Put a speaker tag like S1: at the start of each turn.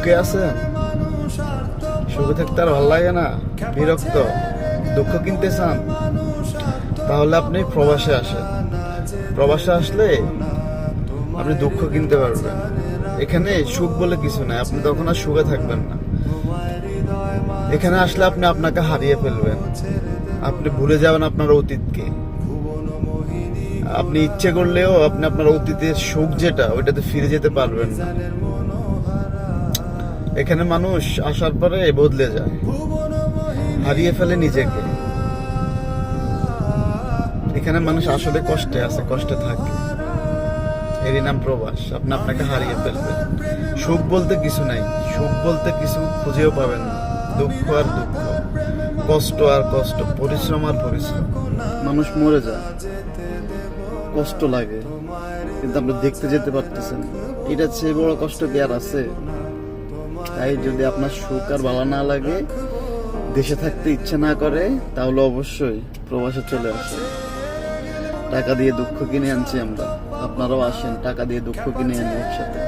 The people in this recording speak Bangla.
S1: সুখে আছেন? সুখে থাকতে আর ভালো লাগে না? বিরক্ত? দুঃখ কিনতে চান? তাহলে আপনি প্রবাসে আসেন। প্রবাসে আসলে আপনি দুঃখ কিনতে পারবেন। এখানে সুখ বলে কিছু নাই, আপনি তখন আর সুখে থাকবেন না। এখানে আসলে আপনি আপনাকে হারিয়ে ফেলবেন, আপনি ভুলে যাবেন আপনার অতীতকে। আপনি ইচ্ছে করলেও আপনি আপনার অতীতের সুখ যেটা ওইটাতে ফিরে যেতে পারবেন না। এখানে মানুষ আসার পরে বদলে যায়, হারিয়ে ফেলে নিজেকে। এখানে মানুষ আসলে কষ্টে আছে, কষ্টে থাকে, এরই নাম প্রবাস। আপনি আপনাকে হারিয়ে ফেলবেন। সুখ বলতে কিছু নাই, সুখ বলতে কিছু খুঁজেও পাবেন না। দুঃখ আর দুঃখ, কষ্ট আর কষ্ট, পরিশ্রম আর পরিশ্রম। মানুষ মরে যায়, কষ্ট লাগে, কিন্তু আপনি দেখতে যেতে পারতেছেন। এটা চেয়ে বড় কষ্ট কি আর আছে? তাই যদি আপনার সুখ আর ভালো না লাগে, দেশে থাকতে ইচ্ছে না করে, তাহলে অবশ্যই প্রবাসে চলে আসেন। টাকা দিয়ে দুঃখ কিনে আনছি আমরা, আপনারাও আসেন, টাকা দিয়ে দুঃখ কিনে আনি একসাথে।